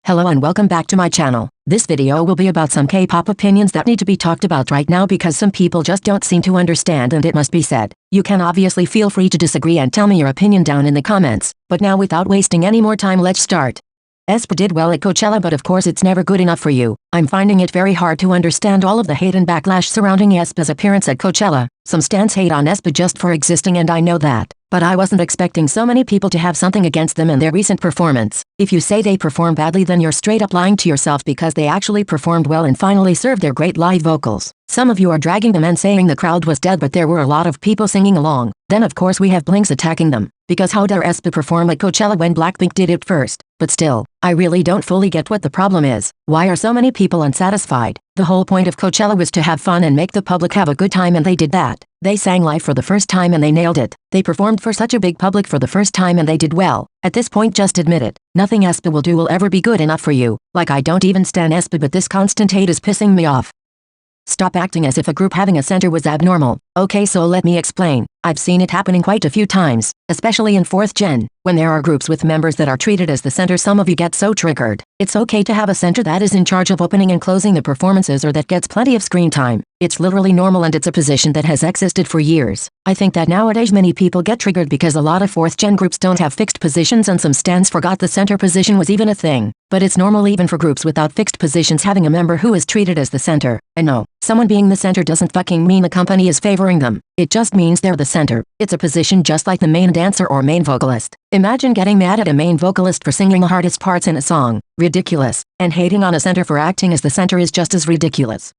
Hello and welcome back to my channel. This video will be about some K-pop opinions that need to be talked about right now because some people just don't seem to understand, and it must be said. You can obviously feel free to disagree and tell me your opinion down in the comments, but now without wasting any more time, let's start. Espa did well at Coachella, but of course it's never good enough for you. I'm finding it very hard to understand all of the hate and backlash surrounding Espa's appearance at Coachella. Some stans hate on Espa just for existing, and I know that. But I wasn't expecting so many people to have something against them and their recent performance. If you say they perform badly, then you're straight up lying to yourself, because they actually performed well and finally served their great live vocals. Some of you are dragging them and saying the crowd was dead, but there were a lot of people singing along. Then of course we have Blinks attacking them, because how dare Espa perform at Coachella when Blackpink did it first? But still, I really don't fully get what the problem is. Why are so many people unsatisfied? The whole point of Coachella was to have fun and make the public have a good time, and they did that. They sang live for the first time and they nailed it. They performed for such a big public for the first time and they did well. At this point, just admit it. Nothing Espa will do will ever be good enough for you. Like, I don't even stan Espa, but this constant hate is pissing me off. Stop acting as if a group having a center was abnormal. Okay, so let me explain. I've seen it happening quite a few times, especially in 4th gen. When there are groups with members that are treated as the center, some of you get so triggered. It's okay to have a center that is in charge of opening and closing the performances, or that gets plenty of screen time. It's literally normal, and it's a position that has existed for years. I think that nowadays many people get triggered because a lot of 4th gen groups don't have fixed positions, and some stans forgot the center position was even a thing. But it's normal even for groups without fixed positions having a member who is treated as the center. And no, someone being the center doesn't fucking mean the company is favoring them. It just means they're the center. It's a position just like the main dancer or main vocalist. Imagine getting mad at a main vocalist for singing the hardest parts in a song. Ridiculous. And hating on a center for acting as the center is just as ridiculous.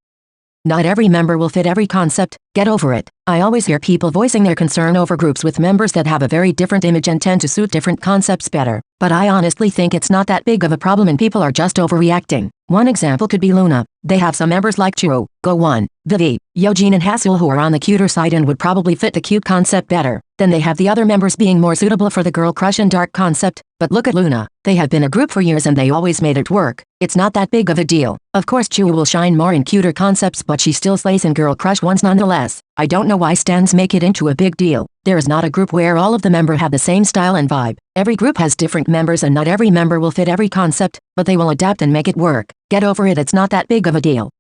Not every member will fit every concept. Get over it. I always hear people voicing their concern over groups with members that have a very different image and tend to suit different concepts better. But I honestly think it's not that big of a problem and people are just overreacting. One example could be Luna. They have some members like Chuo, Go1, Vivi, Yeojin and Hasil who are on the cuter side and would probably fit the cute concept better. Then they have the other members being more suitable for the girl crush and dark concept. But look at Luna. They have been a group for years and they always made it work. It's not that big of a deal. Of course Chuo will shine more in cuter concepts, but she still slays in girl crush ones nonetheless. I don't know why stans make it into a big deal. There is not a group where all of the members have the same style and vibe. Every group has different members and not every member will fit every concept, but they will adapt and make it work. Get over it, it's not that big of a deal.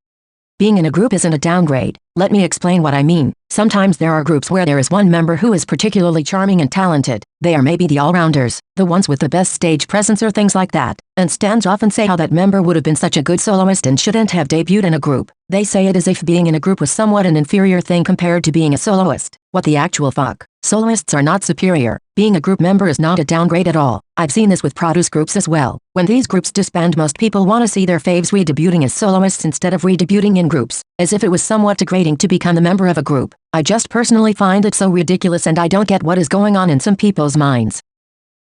Being in a group isn't a downgrade. Let me explain what I mean. Sometimes there are groups where there is one member who is particularly charming and talented. They are maybe the all-rounders, the ones with the best stage presence or things like that. And stans often say how that member would have been such a good soloist and shouldn't have debuted in a group. They say it as if being in a group was somewhat an inferior thing compared to being a soloist. What the actual fuck? Soloists are not superior. Being a group member is not a downgrade at all. I've seen this with produce groups as well. When these groups disband, most people want to see their faves redebuting as soloists instead of redebuting in groups, as if it was somewhat degrading to become a member of a group. I just personally find it so ridiculous, and I don't get what is going on in some people's minds.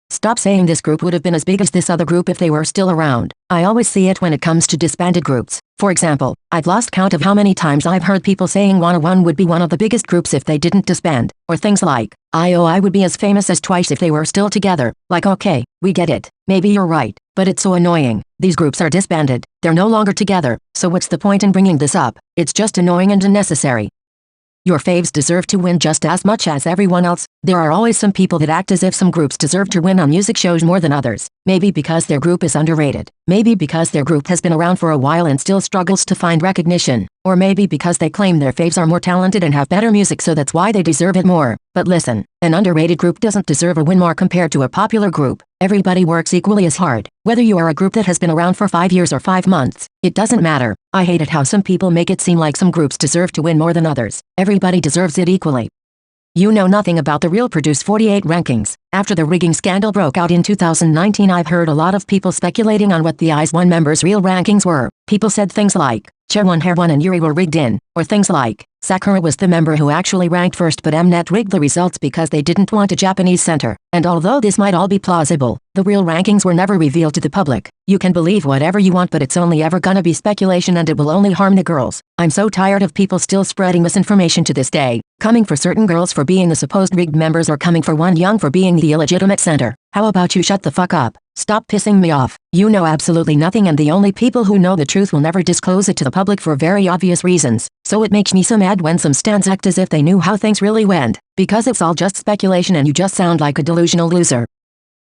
Stop saying this group would have been as big as this other group if they were still around. I always see it when it comes to disbanded groups. For example, I've lost count of how many times I've heard people saying 101 would be one of the biggest groups if they didn't disband, or things like, IOI would be as famous as Twice if they were still together. Like, okay, we get it. Maybe you're right, but it's so annoying. These groups are disbanded. They're no longer together, so what's the point in bringing this up? It's just annoying and unnecessary. Your faves deserve to win just as much as everyone else. There are always some people that act as if some groups deserve to win on music shows more than others. Maybe because their group is underrated. Maybe because their group has been around for a while and still struggles to find recognition. Or maybe because they claim their faves are more talented and have better music, so that's why they deserve it more. But listen, an underrated group doesn't deserve a win more compared to a popular group. Everybody works equally as hard. Whether you are a group that has been around for 5 years or 5 months, it doesn't matter. I hate it how some people make it seem like some groups deserve to win more than others. Everybody deserves it equally. You know nothing about the real Produce 48 rankings. After the rigging scandal broke out in 2019, I've heard a lot of people speculating on what the IZ*ONE members' real rankings were. People said things like, Chaewon, Haewon and Yuri were rigged in, or things like, Sakura was the member who actually ranked first, but Mnet rigged the results because they didn't want a Japanese center. And although this might all be plausible, the real rankings were never revealed to the public. You can believe whatever you want, but it's only ever gonna be speculation and it will only harm the girls. I'm so tired of people still spreading misinformation to this day, coming for certain girls for being the supposed rigged members or coming for One Young for being the illegitimate center. How about you shut the fuck up? Stop pissing me off. You know absolutely nothing, and the only people who know the truth will never disclose it to the public for very obvious reasons. So it makes me so mad when some stans act as if they knew how things really went, because it's all just speculation and you just sound like a delusional loser.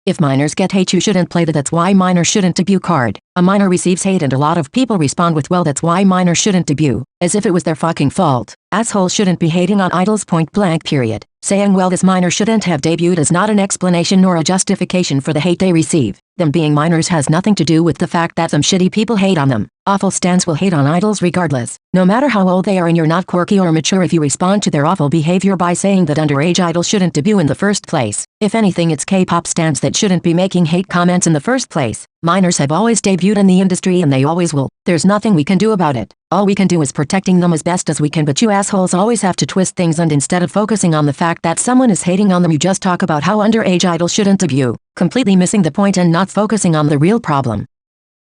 If minors get hate, you shouldn't play the "that's why minors shouldn't debut" card. A minor receives hate and a lot of people respond with, "well, that's why minors shouldn't debut," as if it was their fucking fault. Assholes shouldn't be hating on idols, point blank period. Saying, "well, this minor shouldn't have debuted" is not an explanation nor a justification for the hate they receive. Them being minors has nothing to do with the fact that some shitty people hate on them. Awful stans will hate on idols regardless. No matter how old they are, and you're not quirky or mature if you respond to their awful behavior by saying that underage idols shouldn't debut in the first place. If anything, it's K-pop stans that shouldn't be making hate comments in the first place. Minors have always debuted in the industry and they always will. There's nothing we can do about it. All we can do is protecting them as best as we can, but you assholes always have to twist things, and instead of focusing on the fact that someone is hating on them, you just talk about how underage idols shouldn't debut, completely missing the point and not focusing on the real problem.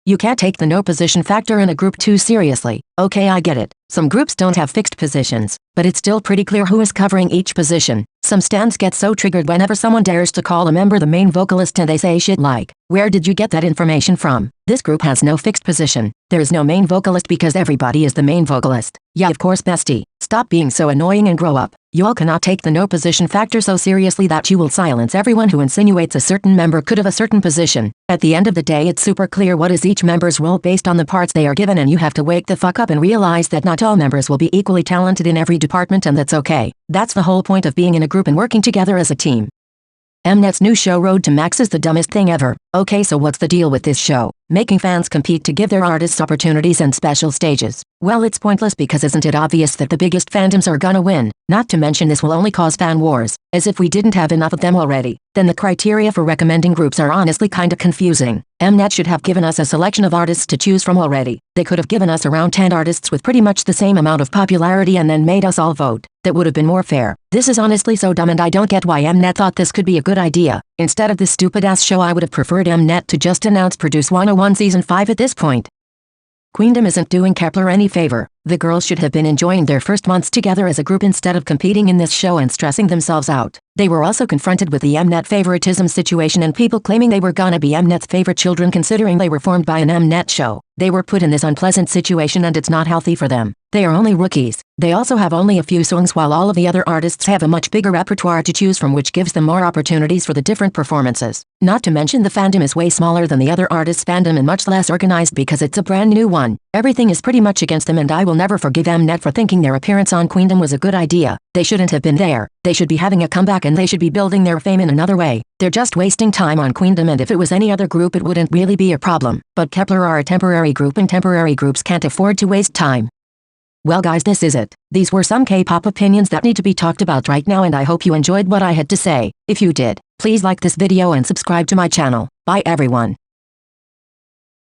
You can't take the no position factor in a group too seriously. Okay, I get it. Some groups don't have fixed positions, but it's still pretty clear who is covering each position. Some stans get so triggered whenever someone dares to call a member the main vocalist, and they say shit like, "Where did you get that information from? This group has no fixed position. There is no main vocalist because everybody is the main vocalist." Yeah, of course, bestie. Stop being so annoying and grow up. You all cannot take the no position factor so seriously that you will silence everyone who insinuates a certain member could have a certain position. At the end of the day, it's super clear what is each member's role based on the parts they are given, and you have to wake the fuck up and realize that not all members will be equally talented in every department, and that's okay. That's the whole point of being in a group and working together as a team. Mnet's new show Road to Max is the dumbest thing ever. Okay, so what's the deal with this show? Making fans compete to give their artists opportunities and special stages. Well, it's pointless because isn't it obvious that the biggest fandoms are gonna win? Not to mention this will only cause fan wars, as if we didn't have enough of them already. Then the criteria for recommending groups are honestly kinda confusing. Mnet should have given us a selection of artists to choose from already. They could have given us around 10 artists with pretty much the same amount of popularity and then made us all vote. That would have been more fair. This is honestly so dumb, and I don't get why Mnet thought this could be a good idea. Instead of this stupid-ass show, I would have preferred Mnet to just announce Produce 101 Season 5 at this point. Queendom isn't doing Kepler any favor. The girls should have been enjoying their first months together as a group instead of competing in this show and stressing themselves out. They were also confronted with the Mnet favoritism situation and people claiming they were gonna be Mnet's favorite children considering they were formed by an Mnet show. They were put in this unpleasant situation and it's not healthy for them. They are only rookies. They also have only a few songs while all of the other artists have a much bigger repertoire to choose from, which gives them more opportunities for the different performances. Not to mention the fandom is way smaller than the other artists' fandom and much less organized because it's a brand new one. Everything is pretty much against them, and I will never forgive Mnet for thinking their appearance on Queendom was a good idea. They shouldn't have been there. They should be having a comeback and they should be building their fame in another way. They're just wasting time on Queendom, and if it was any other group it wouldn't really be a problem. But Kepler are a temporary group and temporary groups can't afford to waste time. Well guys, this is it. These were some K-pop opinions that need to be talked about right now, and I hope you enjoyed what I had to say. If you did, please like this video and subscribe to my channel. Bye everyone.